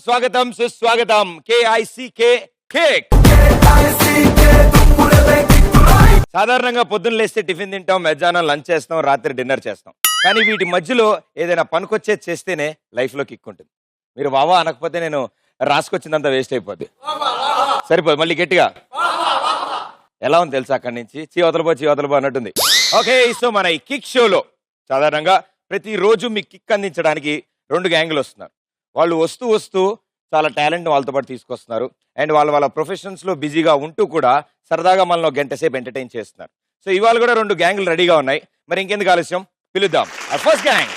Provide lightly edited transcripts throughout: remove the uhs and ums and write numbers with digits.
స్వాగతం సుస్వాగతం KICK cake. సాధారణంగా పొద్దున్న లేస్తే టిఫిన్ తింటాం, మధ్యాహ్నం లంచ్ చేస్తాం, రాత్రి డిన్నర్ చేస్తాం. కానీ వీటి మధ్యలో ఏదైనా పనికొచ్చేది చేస్తేనే లైఫ్ లో కిక్ ఉంటుంది. మీరు వావా అనకపోతే నేను రాసుకొచ్చిందంతా వేస్ట్ అయిపోద్ది. సరిపోదు, మళ్ళీ గట్టిగా ఎలా ఉంది తెలుసా? అక్కడి నుంచి చీ వదలబో అన్నట్టుంది. ఓకే, సో మన ఈ కిక్ షోలో సాధారణంగా ప్రతిరోజు మీకు కిక్ అందించడానికి 2 గ్యాంగులు వస్తున్నారు. వాళ్ళు వస్తూ చాలా టాలెంట్ వాళ్ళతో పాటు తీసుకొస్తున్నారు. అండ్ వాళ్ళ ప్రొఫెషన్స్ లో బిజీగా ఉంటూ కూడా సరదాగా మనలో గంట సేపు ఎంటర్టైన్ చేస్తున్నారు. సో ఇవాళ కూడా 2 గ్యాంగులు రెడీగా ఉన్నాయి. మరి ఇంకెందుకు ఆలస్యం, పిలుద్దాం ఫస్ట్ గ్యాంగ్.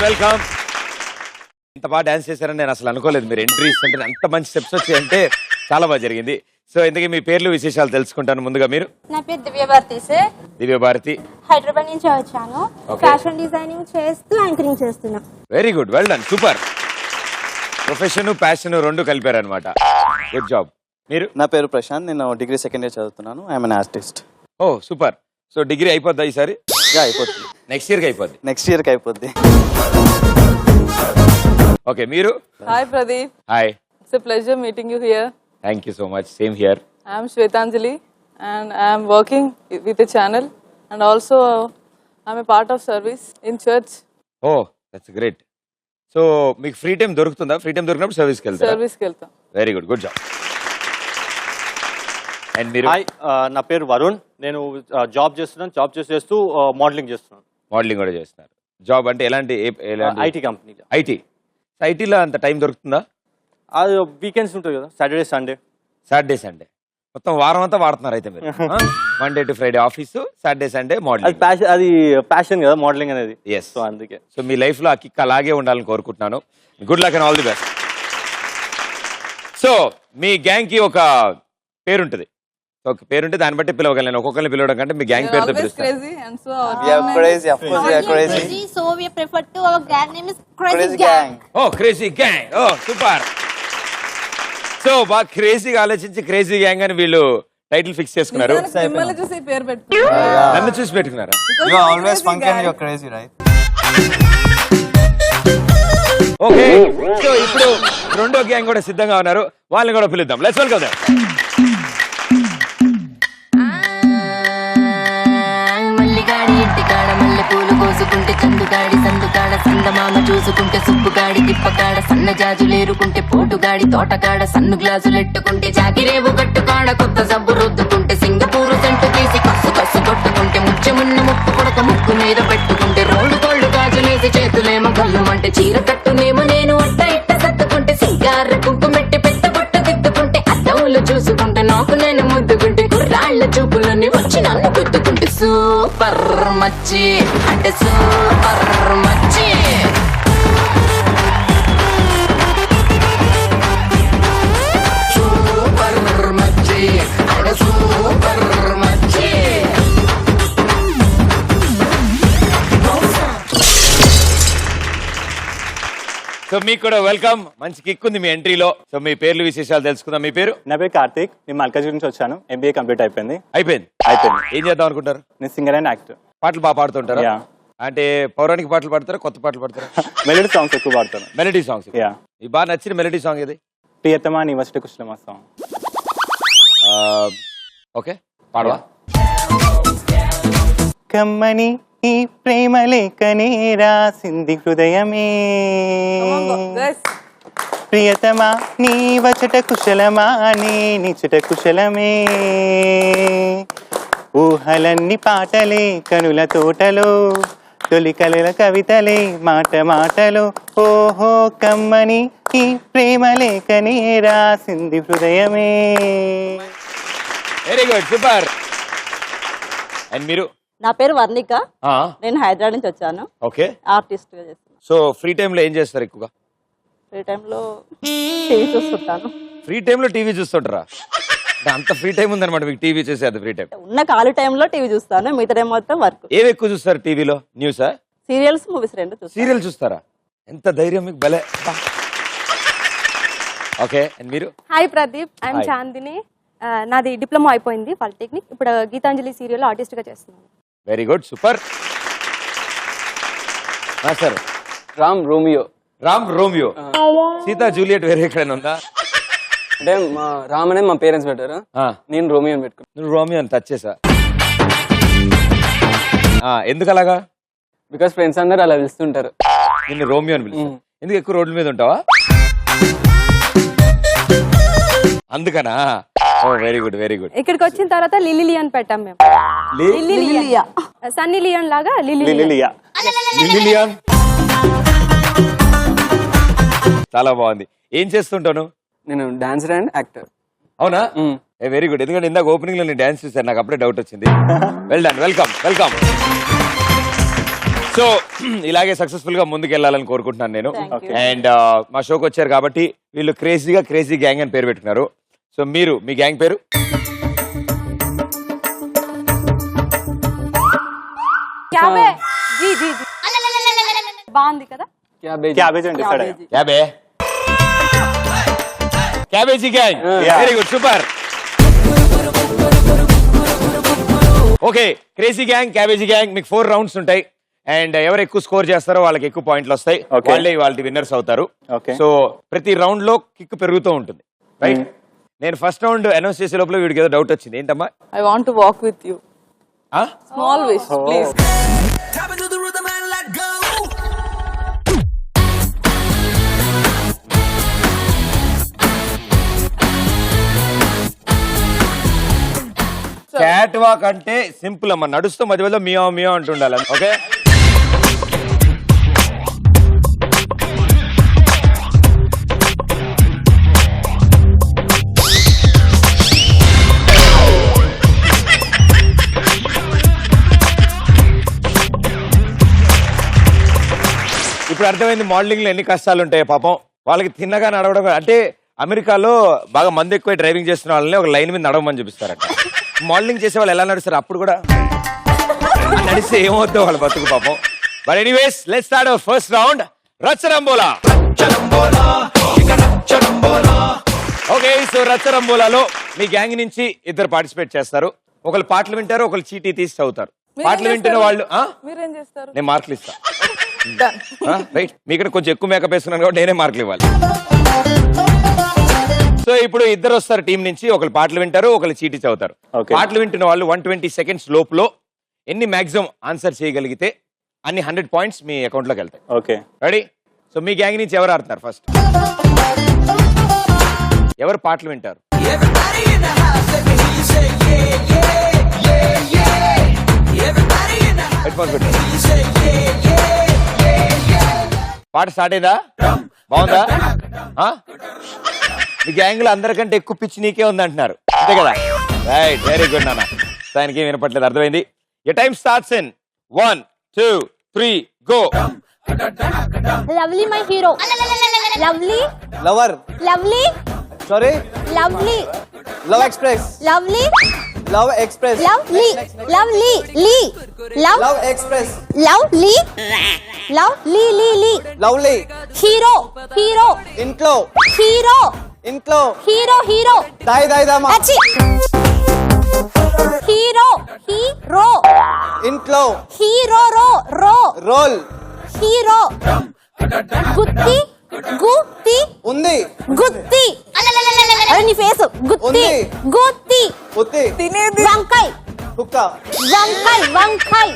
వెల్కమ్. ఇంత బాగా డాన్స్ చేశారని నేను అసలు అనుకోలేదు. మీరు ఎంట్రీ ఇస్తుంటే అంత మంచి స్టెప్స్ వచ్చాయంటే చాలా బాగా జరిగింది. సో ఇంతకీ మీ పేర్లు విశేషాలు తెలుసుకుంటాను. ముందుగా మీరు? నా పేరు దివ్యభారతి సార్. దివ్యభారతి, హైదరాబాద్ నుంచి వచ్చాను. ఫ్యాషన్ డిజైనింగ్ చేస్తూ యాంకరింగ్ చేస్తున్నా. Very good, well done, super. Profession passion 2 కలిపారనమాట. Good job. మీరు? నా పేరు ప్రశాంత్, నేను డిగ్రీ సెకండ్ ఇయర్ చదువుతున్నాను. I'm an artist. Oh super. So degree అయిపోద్దా ఈసారి? అయిపోతుంది. నెక్స్ట్ ఇయర్కి అయిపోద్ది. నెక్స్ట్ ఇయర్కి అయిపోద్ది. ఓకే, మీరు? Hi Pradeep. Hi. It's a pleasure meeting you here. Thank you so much. Same here. I am Shwetanjali and I am working with the channel and also I am a part of service in church. Oh, that's great. So మీకు free time దొరుకుతుందా? Free time దొరికినప్పుడు సర్వీస్కి వెళ్తారా? సర్వీస్కి వెళ్తాం. Very good, good job. And మీరు? Hi, నా పేరు వరుణ్. నేను జాబ్ చేస్తున్నాను. జాబ్ చేస్తూ మోడలింగ్ చేస్తున్నాను. మోడలింగ్ కూడా చేస్తున్నారు. జాబ్ అంటే ఎలాంటి ఐటీ కంపెనీ. ఐటీలో అంత టైం దొరుకుతుందా? అది వీకెండ్స్ ఉంటుంది కదా, సాటర్డే సండే. మొత్తం వారం అంతా వాడుతున్నారు అయితే మీరు. Monday to Friday office, Saturday Sunday అది మోడలింగ్. అది ప్యాషన్ కదా మోడలింగ్ అనేది. ఎస్, సో అందుకే. సో మీ లైఫ్ లో ఆ కిక్ అలాగే ఉండాలని కోరుకుంటున్నాను. Good luck and all the best. So me gang కి ఒక పేరుంటది. ఒక పేరుంటే దాన్ని బట్టి పిలవగలను. ఒక్కొక్కరిని పిలవడం కంటే మీ గ్యాంగ్ పేరుతో పిలుస్తాను. Crazy and so We are crazy, of course we are crazy. So we prefer to our gang name is Crazy Crazy Gang. gang. Oh crazy gang, oh super. So బాగా క్రేజీగా ఆలోచించి క్రేజీ గ్యాంగ్ అని వీళ్ళు title fix చేసుకున్నారు. మిమ్మల్ని చూసి పేరు పెట్టుకున్నారు. నన్ను చూసి పెట్టుకున్నారా? You are always funky and you are crazy, right? Okay, so ఇప్పుడు 2వ గ్యాంగ్ కూడా సిద్ధంగా ఉన్నారు. వాళ్ళని కూడా పిలుద్దాం. Let's welcome them. మల్లిగాడి ఇంటికాడ మల్లె పూలు కోసుకుంటే చందుగాడి సందుకాడ సందమామ చూసుకుంటే సుబ్బుగాడి తిప్పకాడ సన్న జాజులేరుకుంటే పోటుగాడి తోటకాడ సన్ను గ్లాసులెట్టుకుంటే జాగిరేవు గట్టుకాడ కొత్త సబ్బు రుద్దుకుంటే సింగపూరు సెంటు తీసి కస్సు కొట్టుకుంటే ముచ్చమున్న ముక్కు కొడక ముక్కు మీద పెట్టుకుంటే రోడ్డు కోళ్ళు గాజులేసి చేతులేమో గల్లుమంటే చీర కట్టునేమో నేను అట్ట ఇట్ట సత్తుకుంటే సింగార కుంకుమెట్టి పెద్ద బొట్టు తిట్టుకుంటే అద్దములు చూసుకుంటే నాకు నేను ముద్దుకుంటే కుర్రాళ్ళ చూపులని వచ్చి నన్ను గుద్దుకుంటే సూపర్ మచ్చి అంటే సూపర్ మచ్చి. సూపర్ మచ్చి అంటే సూపర్ మచ్చి. సో మీకు కూడా వెల్కమ్. మంచి కిక్ ఉంది మీ ఎంట్రీలో. సో మీ పేర్లు విశేషాలు తెలుసుకుందాం. మీ పేరు? నా పేరు కార్తీక్. నేను మల్కాజ్ నుంచి వచ్చాను. MBA కంప్లీట్ అయిపోయింది. అయిపోయింది. ఏం చేద్దాం అనుకుంటారు? నేను సింగర్ అండ్ యాక్టర్. పాటలు బాగా పాడుతుంటారా? Yeah. అంటే పౌరాణిక పాటలు పాడతారా, కొత్త పాటలు పాడతారా? మెలోడీ సాంగ్స్ ఎక్కువ పాడతాను. Melody songs. యా. ఈ బాగా నచ్చిన మెలడీ సాంగ్ ఇది? ప్రియతమా నీ వచ్చట కుశలమా సాంగ్. ఓకే, పాడవా? కమ్మని ఈ ప్రేమ లేఖనే రాసింది హృదయమే, Yes. ప్రియతమా నీ వచట కుశలమా నీ నిచుట కుశలమే, ఊహలన్నీ పాటలే కనుల తోటలో, తొలి కలల కవితలే మాట మాటలో, ఓహో కమ్మని ఈ ప్రేమ లేఖనే రాసింది హృదయమే. Very good, super. అండ్ మీరు? నా పేరు వర్ణిక. నేను హైదరాబాద్ నుంచి వచ్చాను. ఓకే, ఆర్టిస్ట్ గా చేస్తాను. సో ఫ్రీ టైమ్ లో ఏం చేస్తారు ఎక్కువగా? ఫ్రీ టైంలో టీవీ చూస్తుంటాను. ఫ్రీ టైంలో టీవీ చూస్తుంటారా? అంటే అంత ఫ్రీ టైం ఉందన్నమాట మీకు టీవీ చూసే అది ఫ్రీ టైం. ఉన్న ఖాళీ టైంలో టీవీ చూస్తాను, మిగతా టైం మొత్తం వర్క్. ఏవి ఎక్కువ చూస్తారు టీవీలో? న్యూసా, సీరియల్స్, మూవీస్ రెండు చూస్తాను. సీరియల్ చూస్తారా? ఎంత ధైర్యం మీకు, భలే. ఓకే, అండ్ మీరు? Hi Pradeep, I'm Hi. Chandini. నాది డిప్లొమా అయిపోయింది పాలిటెక్నిక్. ఇప్పుడు గీతాంజలి సీరియల్ ఆర్టిస్ట్ గా చేస్తున్నాను. Very good, super. Sir Ram Romeo. Ram Romeo. Sita Juliet వేరే ఎక్కడైనా ఉందా? అంటే మా రామ్ అనే మా పేరెంట్స్ పెట్టారు, ఆ, నేను రోమియో అని పెట్టుకున్నాను. నువ్వు రోమియో అని టచ్ చేసా. ఎందుకు అలాగా? బికాస్ ఫ్రెండ్స్ అందరు అలా పిలుస్తుంటారు. నిన్ను రోమియో అని పిలుస్తా. ఎందుకు ఎక్కువ రోడ్ల మీద ఉంటావా? అందుకనా? ఓ వెరీ గుడ్, వెరీ గుడ్. ఇక్కడికి వచ్చిన తర్వాత లిలీ లియాన్ పెట్టాం మేము. లిలీ లియా, సన్నీ లియోన్ లాగా లిలీ లియా. లిలియా. లిలియన్. చాలా బాగుంది. ఏం చేస్తుంటాను? నేను డాన్సర్ అండ్ యాక్టర్. అవునా? Very good. ఎందుకంటే ఇందాక ఓపెనింగ్ లో నేను డాన్స్ చూసాను, నాకు అప్పుడే డౌట్ వచ్చింది. Well done, welcome, welcome. So ఇలాగే సక్సెస్ఫుల్ గా ముందుకు వెళ్ళాలని కోరుకుంటున్నాను నేను. అండ్ మా షోకి వచ్చారు కాబట్టి వీళ్ళు క్రేజీ గ్యాంగ్ అని పేరు పెట్టుకున్నారు. సో మీరు, మీ గ్యాంగ్ పేరు? క్యాబే. జీ జీ జీ. బాగుంది కదా? క్యాబేజ్ అంటే ఇస్తాడా? Cabbage gang. Yeah. Very good, super. Okay, crazy gang, cabbage gang, మీకు 4 రౌండ్స్ ఉంటాయి. అండ్ ఎవరు ఎక్కువ స్కోర్ చేస్తారో వాళ్ళకి ఎక్కువ పాయింట్లు వస్తాయి. Okay. వాళ్ళే వాళ్ళ విన్నర్స్ అవుతారు. Okay. సో ప్రతి రౌండ్ లో కిక్ పెరుగుతూ ఉంటుంది, రైట్? నేను ఫస్ట్ రౌండ్ అనౌన్స్ చేసే లోపల వీడికి ఏదో డౌట్ వచ్చింది. ఏంటమ్మా? I want to walk with you. Small wish please. Cat walk అంటే సింపుల్ అమ్మా, నడుస్తూ మధ్య మధ్యలో మియా మియా అంటుండాలి. ఓకే, ఇప్పుడు అర్థమైంది మోడలింగ్ లో ఎన్ని కష్టాలు ఉంటాయి పాపం వాళ్ళకి. తిన్నగా నడవడం అంటే అమెరికాలో బాగా మంది ఎక్కువ డ్రైవింగ్ చేస్తున్న వాళ్ళని ఒక లైన్ మీద నడవమని చూపిస్తారట. మోడలింగ్ చేసే వాళ్ళు ఎలా నడుస్తారు? అప్పుడు కూడా నడిస్తే ఏమవుతుందో వాళ్ళ బతుకు పాపం. But anyways, let's start our first round. Racharambola. Okay, so రచ్చరంబోలాలో మీ గ్యాంగ్ నుంచి ఇద్దరు పార్టిసిపేట్ చేస్తారు. ఒకళ్ళు పాటలు వింటారు, ఒకళ్ళు చీటీ తీసి చదువుతారు. పాటలు వింటున్న వాళ్ళు మీరేం చేస్తారు? నేను మార్కులు ఇస్తా. రైట్, మీకంటే కొంచెం ఎక్కువ మేకప్ వేసుకున్నాను కాబట్టి నేనే మార్కులు ఇవ్వాలి. సో ఇప్పుడు ఇద్దరు వస్తారు టీం నుంచి, ఒకళ్ళు పాటలు వింటారు, ఒకళ్ళు చీటీ చదువుతారు. పాటలు వింటున్న వాళ్ళు 120 సెకండ్స్ లోపులో ఎన్ని మాక్సిమం ఆన్సర్ చేయగలిగితే అన్ని 100 పాయింట్స్ మీ అకౌంట్ లోకి వెళ్తాయి. Okay, ready? సో మీ గ్యాంగ్ నుంచి ఎవరు ఆడుతున్నారు? ఫస్ట్ ఎవరు పాటలు వింటారు? పాట స్టార్ట్ అయిందా? బాగుందా? మీ గ్యాంగ్ లో అందరికంటే ఎక్కువ పిచ్చి నీకే ఉంది అంటున్నారు, అంతే కదా? రైట్, వెరీ గుడ్ నాన్న. దానికి ఏం వినపట్లేదు, అర్థమైంది. Your time starts in 1, 2, 3, go. Lovely my hero. Lovely. Lover. Lovely. Sorry. Lovely. Love express. Lovely. Love express. Lovely. Lovely. లీ. Love express. లవ్లీ. లవ్ లీ లీ లీ. లవ్లీ. హీరో. హీరో. ఇంట్లో. హీరో. ఇంట్లో. హీరో. హీరో. దాయి దాయి దామా. అచ్చి. హీరో. హీరో. ఇంట్లో. హీరో. రో. రో. రోల్. హీరో. గుత్తి. గుత్తి. ఉంది. గుత్తి. అరే నీ ఫేస్. గుత్తి. ఉంది. గుత్తి. ఉత్తి. తినేది. వంకాయ్. కుక్క. వంకాయ్. వంకాయ్.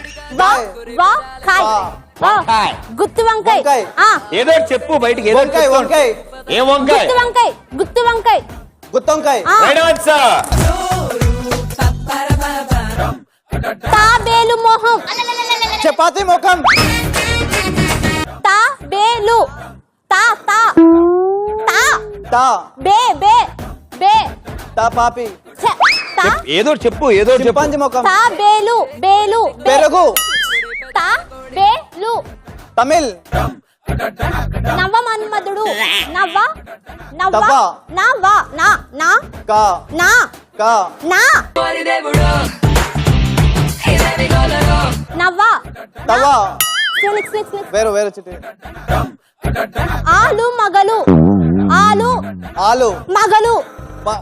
వంకాయ్. గుత్తి వంకాయ్. వంకాయ్. ఏదో ఒకటి చెప్పు బయటికి. ఏదో ఒకటి వంకాయ. చెప్తూ ఉండు. వంకాయ. ఏం వంకాయ? గుత్తి వంకాయ్. గుత్తి వంకాయ్. గుత్తొంకాయ. Right answer. తాబేలు మొహం. చపాతి ముఖం. తాబేలు. తా తా తా తా. బే బే బే. తా పాపి. ఛ, తా. ఏదో ఒకటి చెప్పు, ఏదో ఒకటి చెప్పు. చింపాంజీ ముఖం. తాబేలు. బేలు. బే. పెరుగు. తాబేలు. తమిళ్. నవ్వ మన్మధుడు నవ్వ నవ్వ తవ్వ. నవ్వ నా నా కా నా కా నా నవ్వ తవ స్నిక్ స్నిక్ స్నిక్ వేరు వేరు చిట్టి ఆలు మగలు ఆలు ఆలు మగలు మ-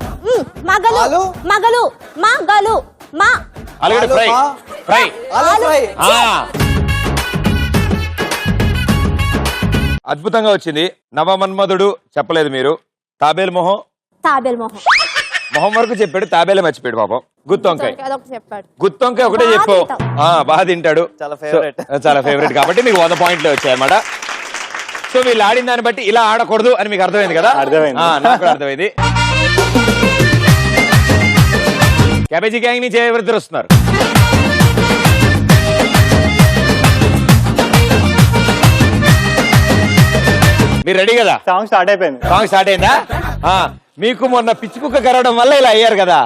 మగలు ఆలు? మగలు మగలు మా ఆలుగడ్డ ఫ్రై ఆలు, ఫ్రై ఆలు ఫ్రై అద్భుతంగా వచ్చింది. నవమన్మధుడు చెప్పలేదు మీరు. తాబేలు మొహం తాబేల్ మొహం మొహం వరకు చెప్పాడు, తాబేలే మర్చిపోయాడు పాపం. గుత్తొంకాయ అదొకటి చెప్పాడు. గుత్తొంకాయ ఒకటే బాగా చెప్పు. తింటాం. బాగా తింటాడు. చాలా favorite. So, చాలా ఫేవరెట్ కాబట్టి మీకు 100 పాయింట్లు వచ్చాయన్నమాట. సో వీళ్ళు ఆడిన దాన్ని బట్టి ఇలా ఆడకూడదు అని మీకు అర్థమైంది కదా? అర్థమైంది. నాకు కూడా అర్థమైంది. క్యాబేజీ గ్యాంగ్ నుంచి ఎవరిద్దరు వస్తున్నారు? మీరు రెడీ కదా? సాంగ్ స్టార్ట్ అయిపోయింది. సాంగ్ స్టార్ట్ అయిందా? మీకు మొన్న పిచ్చి కుక్క కరవడం వల్ల ఇలా అయ్యారు కదా,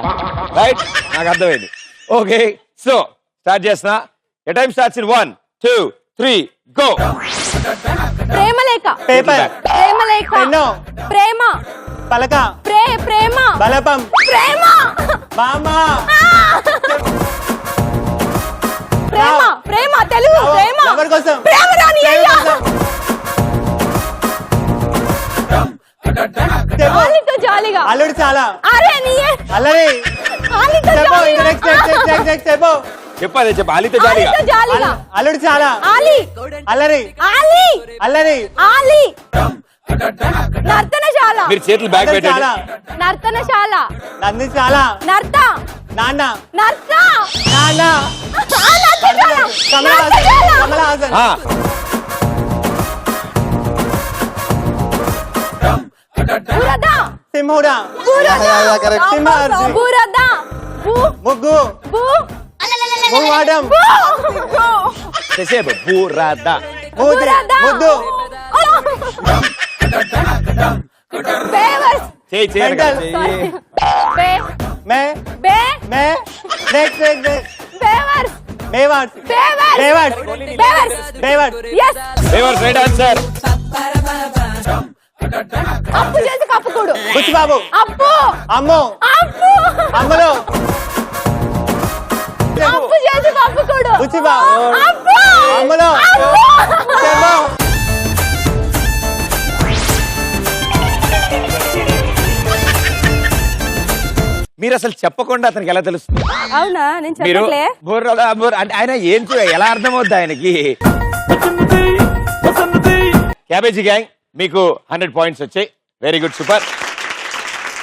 రైట్? నాకు అర్థమైంది. ఓకే, సో స్టార్ట్ చేస్తున్నా. A time starts in 1 2 3 go. ప్రేమలేఖ పేపర్ ప్రేమలేఖ పెన్ను ప్రేమ పలక ప్రేమ బలపం ప్రేమ మామ ప్రేమ ప్రేమ తెలుగు ప్రేమ ఎవరి కోసం? ప్రేమ రాని అయ్యా చెప్పు. ఆలితో జాలిగా అల్లుడు చాలా అరే నీయే అల్లరి ఆలితో చెప్పు జాలిగా నెక్స్ట్ చెప్పు చెప్పాలి చెప్పు. ఆలితో జాలిగా. ఆలితో జాలిగా అల్లుడు చాలా ఆలి అల్లరి ఆలి అల్లరి ఆలి నర్తనశాల మీరు చేతులు బ్యాగ్ అల్లరి పెట్టండి. చాలా నర్తనశాల నంది చాలా నర్త నాన్న నర్త నాన్న ఆ నర్తనశాల కమలహాసన్ కమలహాసన్ ఆ, బురద సింహుడా బురద correct. సింహాద్రి బురద బు ముగ్గు బు మువ్వాడం బు చేసేపు. బురద. ముద్దు బురద ముద్దు బేవర్స్ చేయి చేయాలి కదా. మెంటల్ బే మే బే మే నెక్స్ట్ నెక్స్ట్ బేవర్స్ మేవాడ్స్ బేవర్స్ బేవాడ్స్ బేవర్స్ బేవాడ్స్ yes ఫేవర్స్ రైట్ ఆన్సర్. అప్పు చేసి కప్పుకోడు బుచ్చిబాబు అప్పు అమ్మో అప్పు అమ్మలో అప్పు చేసి కప్పుకోడు బుచ్చిబాబు అప్పు అమ్మలో చెప్పు. మీరు అసలు చెప్పకుండా అతనికి ఎలా తెలుస్తుంది? అవునా నేను మీరు చెప్పట్లే. బుర్రలో అంటే ఆయన ఏం ఎలా అర్థమవుద్ది ఆయనకి? క్యాబేజీ గ్యాంగ్ మీకు 100 పాయింట్స్ వచ్చాయి. Very good, super.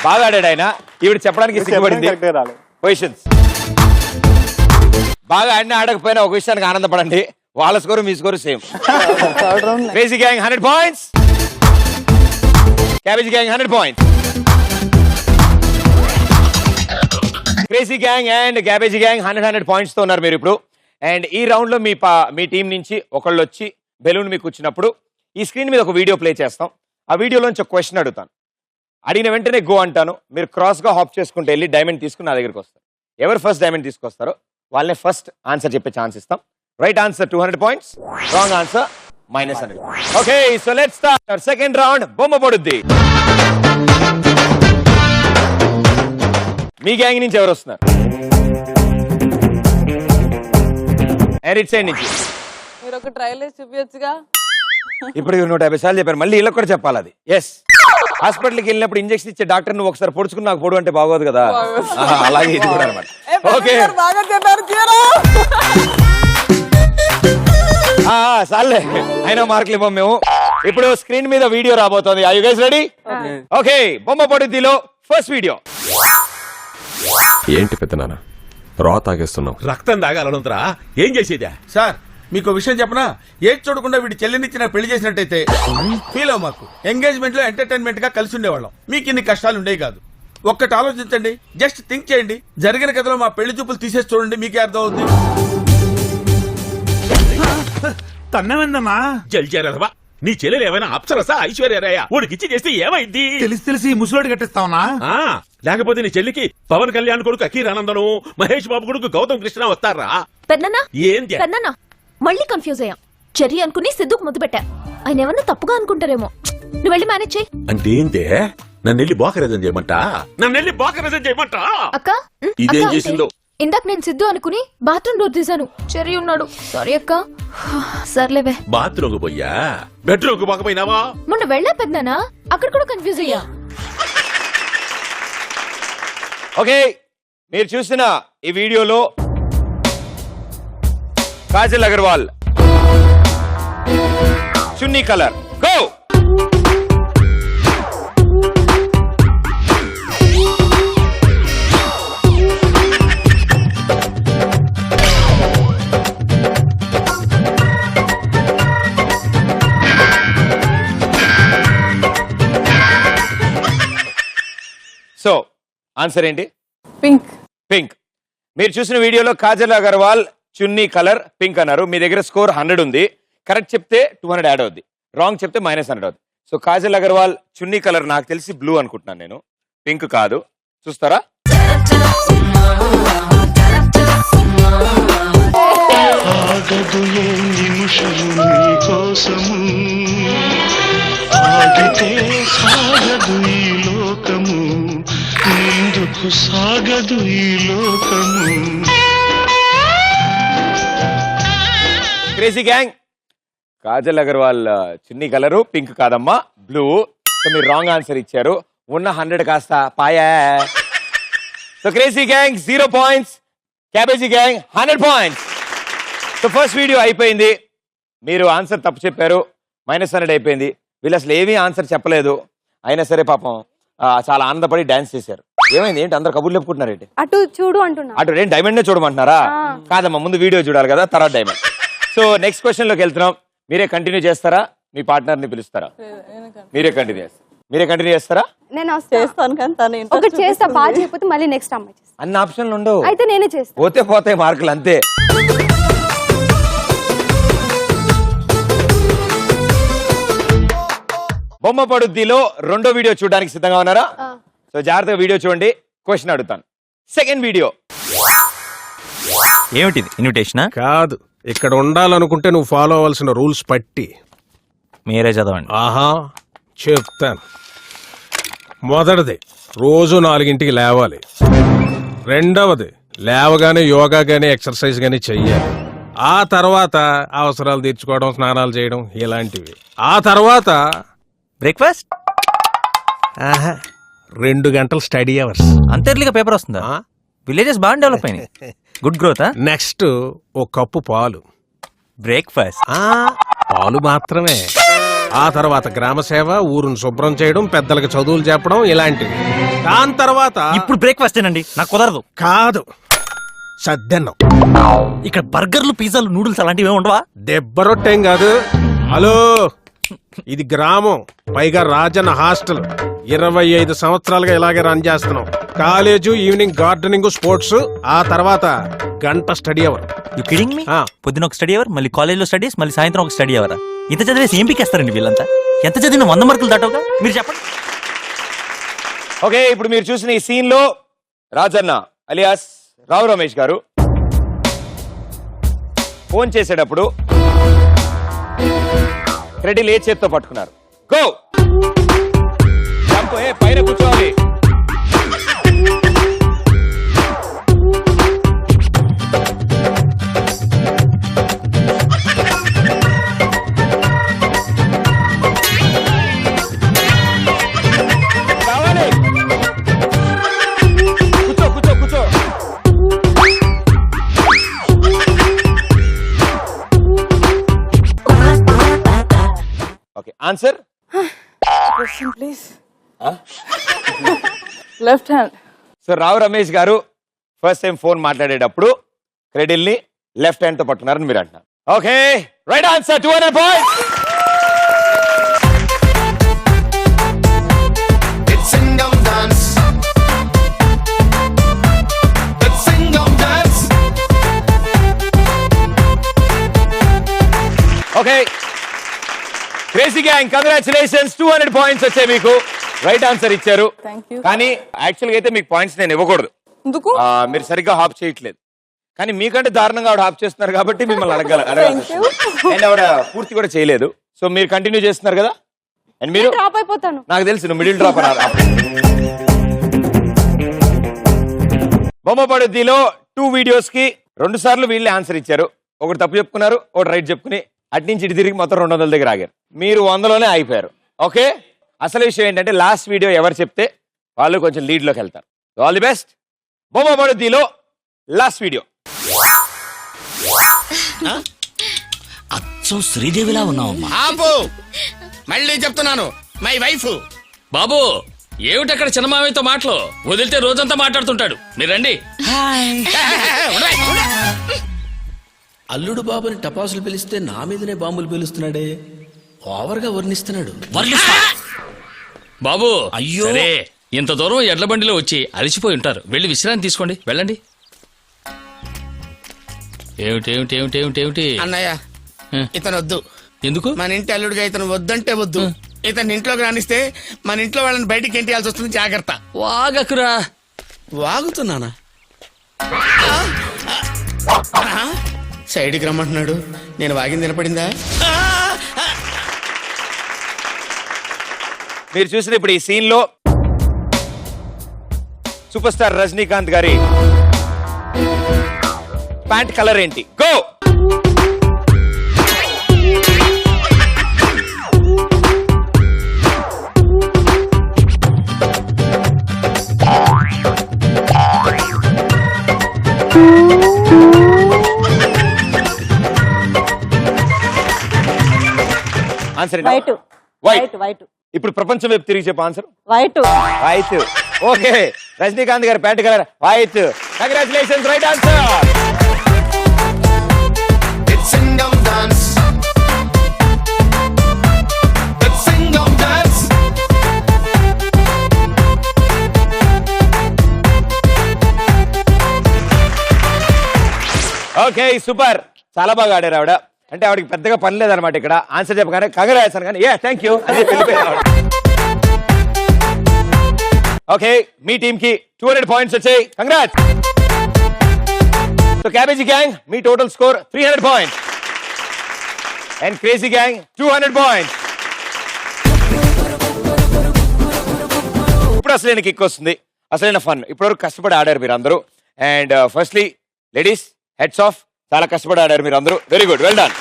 బాగా ఆడాడు ఆయన. ఈవిడ చెప్పడానికి సిగ్గుపడింది. కరెక్ట్గా రాలేదు. పొజిషన్స్ బాగా ఆడినా ఆడకపోయినా ఒక విషయానికి ఆనందపడండి, వాళ్ళ score me score same. Crazy gang 100 points, cabbage gang 100 points. Crazy gang and cabbage gang 100 points తో ఉన్నారు మీరు ఇప్పుడు. అండ్ ఈ రౌండ్ లో మీ టీం నుంచి ఒకళ్ళు వచ్చి బెలూన్ మీకు వచ్చినప్పుడు ఈ స్క్రీన్ మీద ఒక వీడియో ప్లే చేస్తాం. ఆ వీడియోలోంచి ఒక క్వశ్చన్ అడుగుతాను. అడిగిన వెంటనే గో అంటాను. మీరు క్రాస్ గా హాప్ చేసుకుంటే వెళ్ళి డైమండ్ తీసుకుని నా దగ్గరికి వస్తారు. ఎవరు ఫస్ట్ డైమండ్ తీసుకొస్తారో వాళ్ళనే ఫస్ట్ ఆన్సర్ చెప్పే ఛాన్స్ ఇస్తాం. Right answer 200 points, wrong answer -100. Okay, so let's start second round. బొమ్మ పడుద్ది. మీ గ్యాంగ్ నుంచి ఎవరు వస్తున్నారు? ఎరిట్ సైడ్ నుంచి. మీరు ఒక ట్రయల్ వేసి చూపించగా. ఇప్పుడు 150 సార్లు చెప్పారు, మళ్ళీ వీళ్ళకి కూడా చెప్పాలి అది. ఎస్, హాస్పిటల్కి వెళ్ళినప్పుడు ఇంజెక్షన్ ఇచ్చే డాక్టర్ నువ్వు ఒకసారి పొడుచుకుని నాకు పొడు అంటే బాగోదు కదా, అలాగే ఇది కూడా అనమాట. ఓకే బాగా చెప్పారు. సార్లే అయినా మార్కులు ఇవ్వం మేము. ఇప్పుడు స్క్రీన్ మీద వీడియో రాబోతోంది. Are you guys ready? Okay, బొమ్మ పడుద్దిలో ఫస్ట్ వీడియో. ఏంటి పెద్దనాన్న రా తాగేస్తున్నావు? రక్తం తాగాలనుంతరా, ఏం చేసేదా? సార్ మీకు విషయం చెప్పనా, ఏది చూడకుండా వీడి చెల్లినిచ్చిన పెళ్లి చేసినట్టయితే ఫీల్ అవ్వ మాకు ఎంగేజ్మెంట్ లో ఎంటర్టైన్మెంట్ గా కలిసి ఉండేవాళ్ళం. మీకు ఇన్ని కష్టాలు ఉండేవి కాదు. ఒక్కటి ఆలోచించండి, జస్ట్ థింక్ చేయండి. జరిగిన కథలో మా పెళ్లి చూపులు తీసేసి చూడండి, మీకే అర్థం అవుతుంది. తన్నవేందమ్మా జల్జారదవా, నీ చెల్లెలు ఏమైనా అప్సరసా ఐశ్వర్యరాయ ఊడికిచ్చి చేస్తే ఏమైంది? తెలిసి ముసలోడి కట్టిస్తావునా? లేకపోతే నీ చెల్లికి పవన్ కళ్యాణ్ కొడుకు అఖీర్ ఆనందను, మహేష్ బాబు కొడుకు గౌతమ్ కృష్ణ వస్తారా? పెద్దన్నా ఏంది పెద్దన్నా మళ్ళీ కన్ఫ్యూజ్ అయ్యాం. చెర్రీ అనుకుని సిద్ధుకు ముద్దు పెట్టా. ఆయన ఏమన్నా తప్పుగా అనుకుంటారేమో. నువ్వు వెళ్ళి మేనేజ్ చెయ్యి. అంటే ఏంటే నన్ను వెళ్ళి బోకరేజం చేయమంట అక్క ఇదేం అక్క, చేసిందో ఇందాక నేను సిద్ధు అనుకుని బాత్రూమ్ డోర్ తీశాను. చెర్రీ ఉన్నాడు. సారీ అక్క. సర్లేవే. బాత్రూమ్ పోయా బెడ్రూమ్ పోకపోయినావా మొన్న వెళ్ళా పెద్దనా, అక్కడ కూడా కన్ఫ్యూజ్ అయ్యా. ఓకే, మీరు చూసిన ఈ వీడియోలో కాజల్ అగర్వాల్ చున్నీ కలర్ గో. సో ఆన్సర్ ఏంటి? పింక్. పింక్. మీరు చూసిన వీడియోలో కాజల్ అగర్వాల్ చున్నీ కలర్ పింక్ అన్నారు. మీ దగ్గర స్కోర్ 100 ఉంది. కరెక్ట్ చెప్తే 200 యాడ్ అవుద్ది, రాంగ్ చెప్తే -100 అవుద్ది. సో కాజల్ అగర్వాల్ చున్నీ కలర్ నాకు తెలిసి బ్లూ అనుకుంటున్నాను నేను, పింక్ కాదు. చూస్తారా? ఆగదు ఏ నిమిషము నీ కోసము, ఆగితే సాగదు ఈ లోకము, ముందుకు సాగదు ఈ లోకము. క్రేజీ గ్యాంగ్, కాజల్ అగర్వాల్ చున్నీ కలరు పింక్ కాదమ్మా, బ్లూ. సో మీరు రాంగ్ ఆన్సర్ ఇచ్చారు. ఉన్న 100 కాస్త paya. So crazy gang 0 points, cabbage gang 100 points. So first video అయిపోయింది, మీరు ఆన్సర్ తప్పు చెప్పారు, -100 అయిపోయింది. వీళ్ళు అసలు ఏమీ ఆన్సర్ చెప్పలేదు, అయినా సరే పాపం చాలా ఆనందపడి డాన్స్ చేశారు. ఏమైంది ఏంటి అందరు కబుర్లు చెప్పుకుంటున్నారు ఏంటి? అటు చూడు అంటున్నా. అటు ఏంటి డైమండ్ నే చూడమంటున్నారా? కాదమ్మా, ముందు వీడియో చూడాలి కదా, తర్వాత డైమండ్. సో నెక్స్ట్ క్వశ్చన్ లోకి వెళ్తున్నాం. మీరే కంటిన్యూ చేస్తారా, మీ పార్ట్నర్ ని పిలుస్తారా? మీరే కంటిన్యూ చేస్తారా? నేను చేస్తాను కానీ తను ఒకటి చేస్తా, బాగా చేయకపోతే మళ్ళీ నెక్స్ట్ అమ్మాయి చేస్తా. అన్ని ఆప్షన్లు ఉండవు, అయితే నేనే చేస్తా. పోతాయి మార్కులు అంతే. బొమ్మ పడుద్దిలో రెండో వీడియో చూడడానికి సిద్ధంగా ఉన్నారా? సో జాగ్రత్తగా వీడియో చూడండి, క్వశ్చన్ అడుగుతాను. Second video. ఏమిటిది, ఇన్విటేషనా? కాదు, ఇక్కడ ఉండాలనుకుంటే నువ్వు ఫాలో అవ్వాల్సిన రూల్స్ పట్టి. మీరే చదవండి. ఆహా, చెప్తాను. మొదటిది, రోజు 4ంటికి లేవాలి. రెండవది, లేవగానే యోగా గానీ ఎక్సర్సైజ్ గానీ చెయ్యాలి. ఆ తర్వాత అవసరాలు తీర్చుకోవడం, స్నానాలు చేయడం ఇలాంటివి. ఆ తర్వాత బ్రేక్ఫాస్ట్. 2 గంటలు స్టడీ అవర్స్. అంత ఎర్లీగా పేపర్ వస్తుందా? విలేజెస్ బాగా డెవలప్ అయినాయి. Good growth. నెక్స్ట్, ఓ కప్పు పాలు. బ్రేక్ఫాస్ట్. పాలు మాత్రమే. ఆ తర్వాత గ్రామ సేవ, ఊరును శుభ్రం చేయడం, పెద్దలకు చదువులు చెప్పడం ఇలాంటివి. దాని తర్వాత ఇప్పుడు బ్రేక్ఫాస్ట్ ఏనండి, నాకు కుదరదు. కాదు, సద్దెన్నం. ఇక్కడ బర్గర్లు, పిజ్జాలు, నూడిల్స్ అలాంటివి ఉండవా? దెబ్బ రొట్టెం కాదు. హలో, ఇది గ్రామం, పైగా రాజన్న హాస్టల్. 25 సంవత్సరాలుగా ఇలాగే రన్ చేస్తున్నాం. కాలేజు, ఈవినింగ్ గార్డెనింగ్, స్పోర్ట్స్, ఆ తర్వాత గంట study hour. You kidding me? పొద్దున ఒక స్టడీ అవర్, మళ్ళీ కాలేజ్ లో స్టడీస్, మళ్ళీ సాయంత్రం ఒక స్టడీ అవర్. ఇంత చదివేసి ఏం పీకేస్తారండి వీళ్ళంతా? ఎంత చదివిన 100 మార్కులు దాటవుగా? మీరు చెప్పండి. ఓకే, ఇప్పుడు మీరు చూసిన ఈ సీన్ లో రాజన్న అలియాస్ రావు రమేష్ గారు ఫోన్ చేసేటప్పుడు క్రెడిల్ ఏ చేత్తో పట్టుకున్నారు? గో. పైన కూర్చోవాలి. కూర్చో. Okay, answer please. Left hand. So Rao Ramesh garu first time phone మాట్లాడేటప్పుడు క్రెడిల్ ని లెఫ్ట్ హ్యాండ్ తో పట్టుకున్నారని మీరు అంటున్నారు. Okay, right answer, 200 points. Okay, crazy gang congratulations, 200 points వచ్చాయి మీకు. రైట్ ఆన్సర్ ఇచ్చారు. కానీ యాక్చువల్గా అయితే మీకు పాయింట్స్ నేను ఇవ్వకూడదు, మీరు సరిగ్గా హాప్ చేయట్లేదు. కానీ మీకంటే దారుణంగా ఆవిడ హాప్ చేస్తున్నారు కాబట్టి మిమ్మల్ని అడగాలి. అండ్ ఆవిడ పూర్తి కూడా చేయలేదు. సో మీరు కంటిన్యూ చేస్తున్నారు కదా, అండ్ మీరు డ్రాప్ అయిపోతాను. నాకు తెలుసు నువ్వు మిడిల్ డ్రాప్ అన్నారు. బొమ్మ పడుద్దిలో 2 వీడియోస్ కి 2 సార్లు వీళ్ళే ఆన్సర్ ఇచ్చారు. ఒకటి తప్పు చెప్పుకున్నారు, ఒకటి రైట్ చెప్పుకుని అటు నుంచి ఇటు తిరిగి మొత్తం 200 దగ్గర ఆగారు. మీరు 100లోనే అయిపోయారు. ఓకే, అసలు విషయం ఏంటంటే లాస్ట్ వీడియో ఎవరు చెప్తే వాళ్ళు కొంచెం లీడ్లోకి వెళ్తారు. All the best. బొమ్మ పడుద్దిలో లాస్ట్ వీడియో. అచ్చం శ్రీదేవిలా ఉన్నావమ్మా. ఆపు, మళ్ళీ చెప్తున్నాను, మై వైఫ్. బాబు ఏమిటక్కడ చిన్నమామయ్యతో మాటలు వదిలితే రోజంతా మాట్లాడుతుంటాడు. మీరండి. అల్లుడు బాబుని టపాసులు పిలిస్తే నా మీదనే బాంబులు పిలుస్తున్నాడే, ఓవర్గా వర్ణిస్తున్నాడు. బాబు అయ్యో ఇంత దూరం ఎడ్ల బండిలో వచ్చి అలసిపోయి ఉంటారు. వెళ్ళి విశ్రాంతి తీసుకోండి, వెళ్ళండి. ఏమిటి అన్నయ్య, ఇతను వద్దు. ఎందుకు? మన ఇంటి అల్లుడిగా ఇతను వద్దంటే వద్దు. ఇతను ఇంట్లోకి రానిస్తే మన ఇంట్లో వాళ్ళని బయటికి ఎంటియాల్సి వస్తుంది. జాగ్రత్త. వాగకురా. వాగుతున్నానా? సైడ్కి రమ్మంటున్నాడు. నేను వాగింది వినపడిందా? మీరు చూసిన ఇప్పుడు ఈ సీన్ లో సూపర్ స్టార్ రజనీకాంత్ గారి ప్యాంట్ కలర్ ఏంటి? Go. Answer white. White. White. ఇప్పుడు ప్రపంచం వైపు తిరిగి చెప్పు answer. White. White. Okay, Rajinikanth గారి pant colour white. Congratulations, right answer. Okay, super. చాలా బాగా ఆడారు ఆవిడ. అంటే ఆవిడకి పెద్దగా పని లేదనమాట ఇక్కడ. ఆన్సర్ చెప్పగానే కంగ్రాట్స్ కానీ థ్యాంక్ యూ అని వెళ్ళిపోయారు. ఓకే, మీ టీమ్ కి 200 పాయింట్స్ వచ్చాయి. Congrats. So cabbage gang me total score 300 points and crazy gang 200 points. ఇప్పుడు అసలైన కిక్ వస్తుంది, అసలైన ఫన్. ఇప్పటివరకు కష్టపడి ఆడారు మీరు అందరూ. And firstly ladies, heads of. చాలా కష్టపడి ఆడారు మీరు అందరూ. Very good, well done.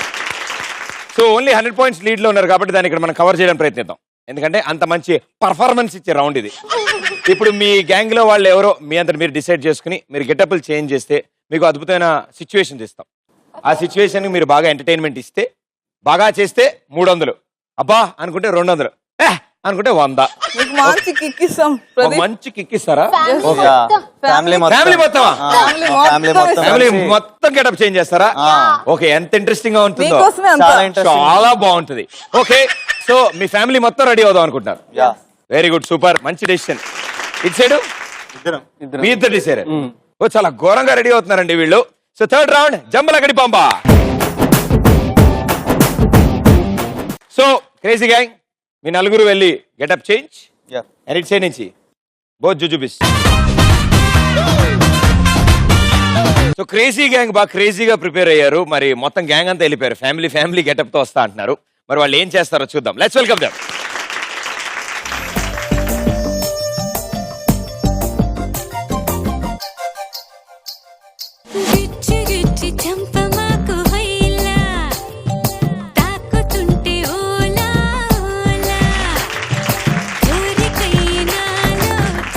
So only 100 points lead లో ఉన్నారు కాబట్టి దాన్ని ఇక్కడ మనం కవర్ చేయడానికి ప్రయత్నిద్దాం. ఎందుకంటే అంత మంచి పర్ఫార్మెన్స్ ఇచ్చే రౌండ్ ఇది. ఇప్పుడు మీ గ్యాంగ్ లో వాళ్ళు ఎవరో మీ అంతా మీరు డిసైడ్ చేసుకుని మీరు గెటప్లు చేంజ్ చేస్తే మీకు అద్భుతమైన సిచ్యువేషన్ ఇస్తాం. ఆ సిచ్యువేషన్ మీరు బాగా ఎంటర్టైన్మెంట్ ఇస్తే, బాగా చేస్తే 300, అబ్బా అనుకుంటే 200, అనుకుంటే 100. మంచి కిక్ ఇస్తాం. ఒక మంచి కిక్ ఇస్తారా? Family family మొత్తమా? ఫ్యామిలీ మొత్తం మొత్తం గెటప్ చేంజ్ చేస్తారా? ఓకే, ఎంత ఇంట్రెస్టింగ్ గా ఉంటుందో. మీకోసమే అంతా. చాలా బాగుంటుంది. ఓకే, సో మీ ఫ్యామిలీ మొత్తం రెడీ అవుదాం అనుకుంటున్నారు. వెరీ గుడ్, సూపర్, మంచి డెసిషన్. ఇటు సైడ్ మీ ఇద్దరు డిసైడ్. ఓ చాలా ఘోరంగా రెడీ అవుతున్నారండి వీళ్ళు. So third round Jambala Gadipamba. So crazy gang మీ నలుగురు వెళ్ళి గెటప్ చేంజ్ అండ్ ఇటు సైడ్ నుంచి బోత్ జుజుబిస్. సో క్రేజీ గ్యాంగ్ బాగా క్రేజీగా ప్రిపేర్ అయ్యారు. మరి మొత్తం గ్యాంగ్ అంతా వెళ్ళిపోయారు. ఫ్యామిలీ గెటప్ తో వస్తా అంటున్నారు. మరి వాళ్ళు ఏం చేస్తారో చూద్దాం. Let's welcome them.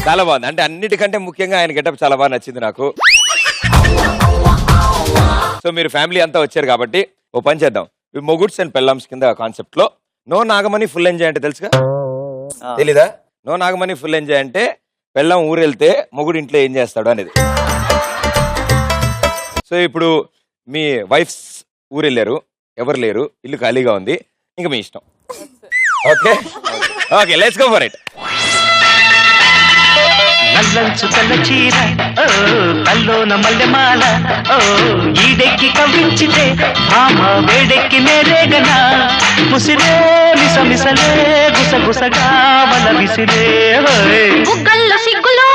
చాలా బాగుంది. అంటే అన్నిటికంటే ముఖ్యంగా ఆయన గెటప్ చాలా బాగా నచ్చింది నాకు. సో మీరు ఫ్యామిలీ అంతా వచ్చారు కాబట్టి ఓ పని చేద్దాం. మొగుడ్స్ అండ్ పెళ్ళమ్స్ కింద కాన్సెప్ట్ లో నో నాగమణి ఫుల్ ఎంజాయ్ అంటే తెలుసుగా? తెలీదా? నో నాగమణి ఫుల్ ఎంజాయ్ అంటే పెళ్ళం ఊరు వెళ్తే మొగుడు ఇంట్లో ఏం చేస్తాడు అనేది. సో ఇప్పుడు మీ వైఫ్స్ ఊరు వెళ్ళారు, ఎవరు లేరు, ఇల్లు ఖాళీగా ఉంది, ఇంకా మీ ఇష్టం. Okay okay, let's go for it. నల్లంచు కల్ల చీర ఓ కల్లోన మల్లెమాల ఓ ఈడెక్కి కవ్వించితే భామ వేడెక్కి నేరేగనా ముసిరే మిసమిసలే గుసగుసగా వల విసిరే బుగ్గల్లో సిగ్గులో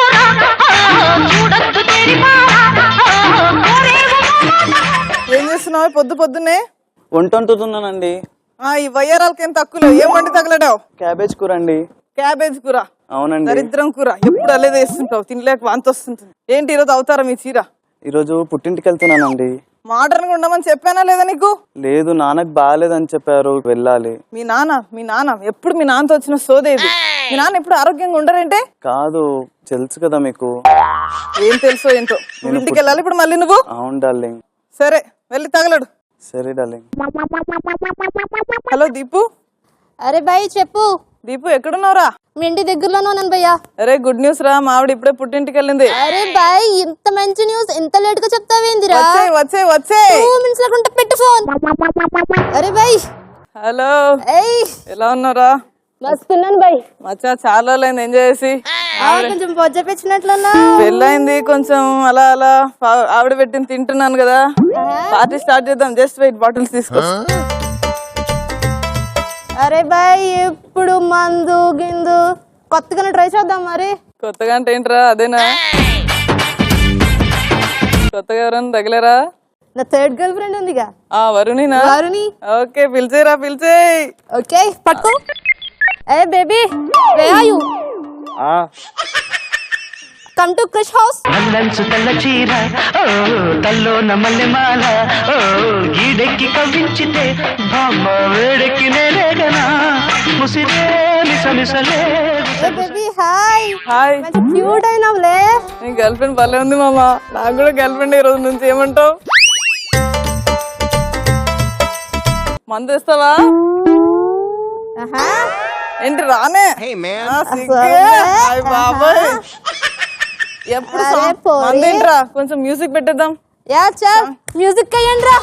చూడొద్దు ఏం చేస్తున్నావు పొద్దున్నే? వంట వండుతున్నానండి. ఈ వయ్యారాలకి ఏం తక్కువ ఏం వండి తగలడావు? క్యాబేజ్ కూర అండి. క్యాబేజ్ కూర? అవునండి. దరిద్రం కూర, ఎప్పుడు అల్లేదే వేస్తుంటావు, తినలేక వాంతి వస్తుంటుంది. ఏంటి ఈరోజు అవుతారా మీ చీర? ఈరోజు పుట్టింటికి వెళ్తున్నానండి. మోడర్న్ గా ఉండమని చెప్పానా లేదా నీకు? లేదు, నాన్నకు బాగాలేదని చెప్పారు, వెళ్ళాలి. మీ నాన్న ఎప్పుడు మీ నాన్నతో వచ్చిన సోదేది. మీ నాన్న ఎప్పుడు ఆరోగ్యంగా ఉండరంటే? కాదు, తెలుసు కదా మీకు. ఏం తెలుసో ఏంటో. నువ్వు ఇంటికి వెళ్ళాలి ఇప్పుడు మళ్ళీ నువ్వు? అవును డార్లింగ్. సరే వెళ్ళి తగలడు. సరే డార్లింగ్. హలో దీపు. అరే బాయ్ చెప్పు. దీపు ఎక్కడున్నావురా? మీ ఇంటి దగ్గరలోనే ఉన్నాను భయ్యా. అరే గుడ్ న్యూస్ రా, మా ఆవిడ ఇప్పుడే పుట్టింటికి వెళ్ళింది. అరే బాయ్ ఇంత మంచి న్యూస్ ఇంత లేట్ గా చెప్తావేందిరా? వచ్చే 2 minutes లేకుంటే పెట్టు ఫోన్. అరే బాయ్. హలో. ఏయ్ ఎలా ఉన్నారా? మస్తున్నాను బాయ్. మచ్చా చాలా రోజులైంది ఎంజాయ్ చేసి. కొంచెం పొజ్జ పెంచినట్లన్నా. పెళ్ళైంది కొంచెం అలా అలా ఆవిడ పెట్టింది తింటున్నాను కదా. పార్టీ స్టార్ట్ చేద్దాం. జస్ట్ వెయిట్, బాటిల్స్ తీసుకో. అరే బాయ్ ఇప్పుడు మందు గిందు కొత్తగా ట్రై చేద్దాం. మరి కొత్తగా అంటే ఏంట్రా? అదేనా? కొత్తగా ఎవరన్నా తగిలేరా? నా థర్డ్ గర్ల్ ఫ్రెండ్ ఉందిగా. వరుణినా? వరుణి. ఓకే పిలిచేరా, పిలిచేయ్. ఓకే పట్టుకో. Hey baby where are you? Come to Krish house. నల్లంచు తెల్ల చీర ఓ తల్లోన మల్లెమాల ఓ గీడెక్కి కవ్వించితే బామ్మ వేడెక్కి నేరేగనా ముసిరే మిసమిసలే. Hey baby hi. హాయ్. మంచి క్యూట్ అయినావులే. నీ గర్ల్ ఫ్రెండ్ భలే ఉంది మామ. నాకు కూడా గర్ల్ ఫ్రెండ్ ఈ రోజు నుంచి. ఏమంటావు? మందు ఇస్తావా? ఏంటి రానే? బాబాయ్ ఎప్పుడు మందేంట్రా? కొంచెం మ్యూజిక్ పెట్టేద్దాం. యా చల్ మ్యూజిక్ అయ్యండి రా.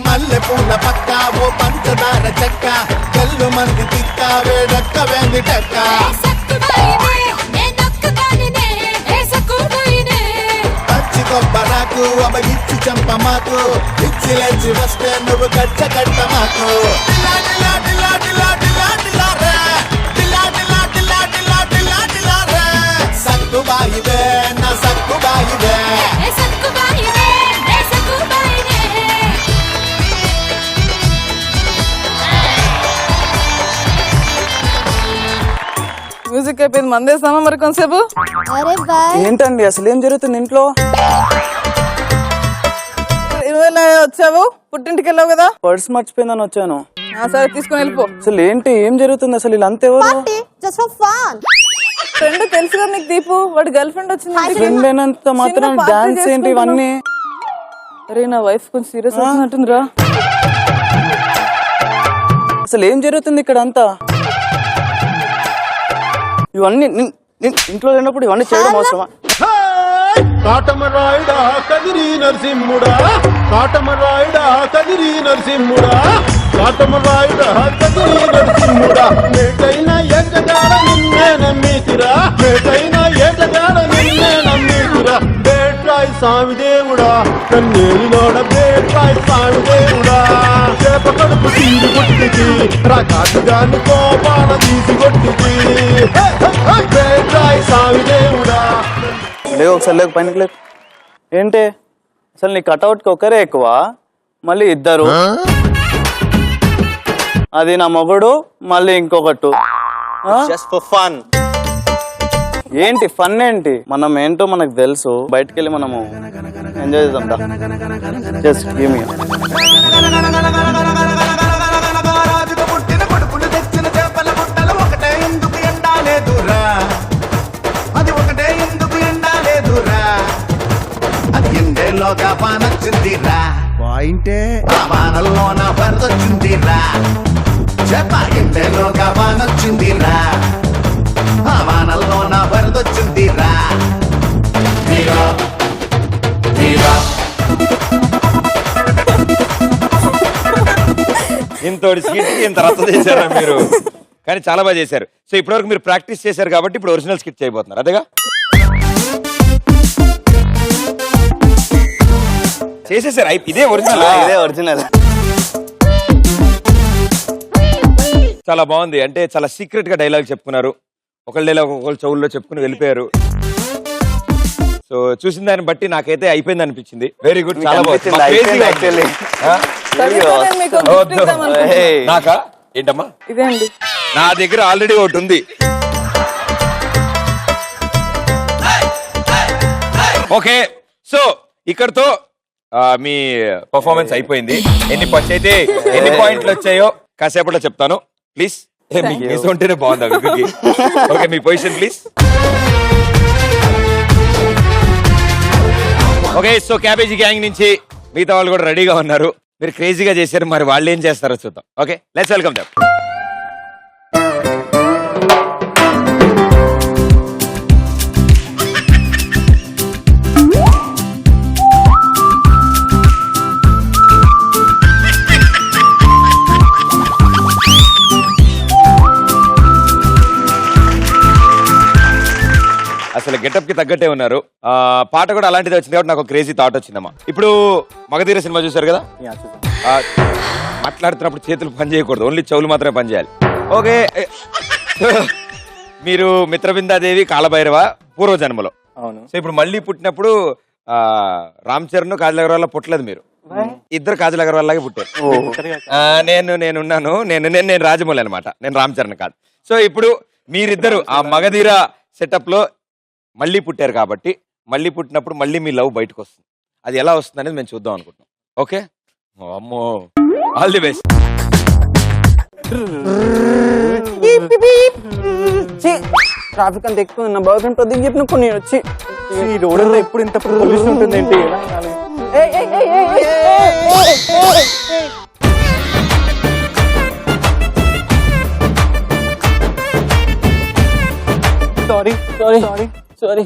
మల్లె పూల పక్క ఓ పంచదార చెక్క కల్లు మంది తిక్క వేడక్క వెంది టక్క పచ్చి కొబ్బరాకు అవ ఇచ్చి చంప మాకు ఇచ్చి లేచి వస్తే నువ్వు కచ్చ కట్ట మాకు సక్కు బాయివే నా సక్కు బాయివే. మ్యూజిక్ అయిపోయింది. మందేస్తామా మరి కొంతసేపు? అరే బాయ్. ఏంటండి అసలు ఏం జరుగుతుంది ఇంట్లో? వచ్చావు పుట్టింటికి వెళ్ళావు కదా. పర్స్ మర్చిపోయిందని వచ్చాను. సరే తీసుకుని వెళ్ళిపో. అసలు ఏంటి, ఏం జరుగుతుంది అసలు? వీళ్ళంతా ఎవరు? Just for fun. ఫ్రెండ్ తెలుసు కదా నీకు దీపు. వాడి గర్ల్ ఫ్రెండ్ వచ్చింది. ఫ్రెండ్ అయినంత మాత్రం డాన్స్ ఏంటి ఇవన్నీ? అరే నా వైఫ్ కొంచెం సీరియస్ అవుతున్నట్టుందిరా. అసలు ఏం జరుగుతుంది ఇక్కడ అంతా? ఇవన్నీ ఇంట్లో లేనప్పుడు ఇవన్నీ చేయడం అవసరమా? కాటమరాయుడా కదిరి నరసింహుడా, కాటమరాయుడా కదిరి నరసింహుడా, కాటమరాయుడా కదిరి నరసింహుడా, మేటైన ఏటగాడ నిన్నే నమ్మితిరా, మేటైన ఏటగాడ నిన్నే నమ్మితిరా, బేట్రాయి స్వామి దేవుడా కన్నేలినోడ బేట్రాయి స్వామి దేవుడా, చేప కడుపు తీరు కొట్టికి రాకాటుగాని కోపాల తీసి కొట్టికి, బేట్రాయి స్వామి దేవుడా. లేవు ఒకసారి, లేవు పైనకి లేవు. ఏంటి అసలు నీ కటౌట్కి ఒకరే ఎక్కువ, మళ్ళీ ఇద్దరు, అది నా మొగుడు, మళ్ళీ ఇంకొకటి. ఏంటి ఫన్ ఏంటి? మనం ఏంటో మనకు తెలుసు, బయటకు వెళ్ళి మనము ఎంజాయ్ చేద్దాం. Just give me. వానల్లోన వరదొచ్చిందిరా, చెప్ప ఇంటలోగా వానొచ్చిందిరా, వానల్లోన వరదొచ్చిందిరా. ఇంతోటి స్కిట్కి ఇంత రచ్చ చేశారా మీరు? కానీ చాలా బాగా చేశారు. సో ఇప్పటివరకు మీరు ప్రాక్టీస్ చేశారు కాబట్టి ఇప్పుడు ఒరిజినల్ స్కిట్ చేయబోతున్నారు, అదేగా? చేసేసారు, ఇదే ఒరిజినల్. ఇదే ఒరిజినల్. చాలా బాగుంది. అంటే చాలా సీక్రెట్ గా డైలాగ్ చెప్పుకున్నారు. ఒకళ్ళు చెవుల్లో చెప్పుకుని వెళ్ళిపోయారు. సో చూసిన దాన్ని బట్టి నాకైతే అయిపోయింది అనిపించింది. వెరీ గుడ్, చాలా బాగుంది. నాకా ఏంటమ్మా? ఇదే అండి. నా దగ్గర ఆల్రెడీ ఒకటి ఉంది. ఓకే, సో ఇక్కడతో మీ పర్ఫార్మెన్స్ అయిపోయింది. ఎన్ని పాయింట్లు వచ్చాయో కాసేపట్లో చెప్తాను. ప్లీజ్ మీకు ఉంటేనే బాగుంది అభివృద్ధికి. Okay, me position please. Okay, so cabbage gang నుంచి మిగతా వాళ్ళు కూడా రెడీగా ఉన్నారు. మీరు క్రేజీగా చేశారు, మరి వాళ్ళు ఏం చేస్తారో చూద్దాం. Okay, let's welcome them. అసలు గెటప్ కి తగ్గట్టే ఉన్నారు. పాట కూడా అలాంటిది వచ్చింది కాబట్టి నాకు క్రేజీ థాట్ వచ్చిందమ్మా. ఇప్పుడు మగధీర సినిమా చూసారు కదా, మాట్లాడుతున్నప్పుడు చేతులు పని చేయకూడదు, ఓన్లీ చెవులు మాత్రమే పని చేయాలి. ఓకే, మీరు మిత్రబిందాదేవి కాలభైరవ పూర్వజన్మలో. అవును. సో ఇప్పుడు మళ్ళీ పుట్టినప్పుడు రామ్ చరణ్ కాజల్ అగర్వాల్ పుట్టలేదు, మీరు ఇద్దరు కాజల్ అగర్వాల్ లాగే పుట్టారు. నేను రాజమౌళి అనమాట, నేను రామ్ చరణ్ కాదు. సో ఇప్పుడు మీరిద్దరు ఆ మగధీర సెటప్ లో మళ్ళీ పుట్టారు కాబట్టి మళ్ళీ పుట్టినప్పుడు మళ్ళీ మీ లవ్ బయటకు వస్తుంది. అది ఎలా వస్తుంది అనేది మేము చూద్దాం అనుకుంటున్నాం. ఓకే, అమ్మో, ఆల్ ది బెస్ట్. ట్రాఫిక్ అంత ఎక్కువ నా బాయ్ ఫ్రెండ్ ప్రతి చెప్పిన కొన్ని వచ్చి ఈ రోడ్లో ఎప్పుడు ఇంత పొల్యూషన్ ఉంటుంది ఏంటి? Sorry sorry sorry sorry.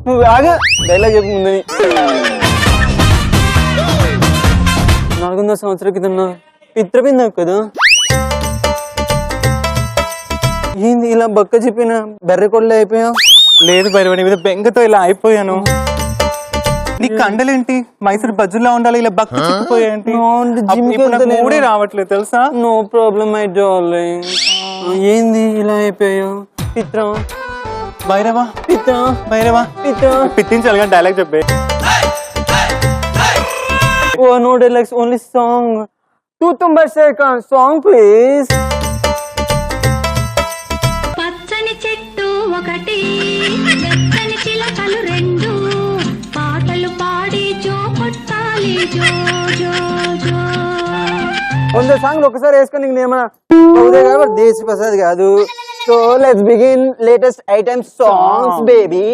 నువ్వు ఆగా డైలాగ్ చెప్పు ముందు. 400 సంవత్సరాల క్రితం పిత్రపిందా కదా ఏంది ఇలా బక్క చెప్పిన బెర్రె కొడలు అయిపోయా? లేదు భైరవని మీద బెంగతో ఇలా అయిపోయాను. నీ కండలేంటి మైసూర్ బజ్జులా ఉండాలి, ఇలా బక్క చిక్కిపోయాయంటి. మూడే రావట్లేదు తెలుసా. No problem my darling. ఏంది ఇలా అయిపోయావు? పిత్ర భైరవ పిత్ర భైరవ పిత్తించాలి కానీ డైలాగ్ చెప్పే. Oh, no dialects, only song. 2 seconds, song please. పచ్చని చెట్టు ఒకటి, వెచ్చని చిలకలు రెండు, పాటలు పాడి జో కొట్టాలి జో జో జో. On the song ఒకసారి వేసుకొని నీకు నేమన్నా అవుదే కాబట్టి దేశీ ప్రసాద్ కాదు. So let's begin latest item songs baby.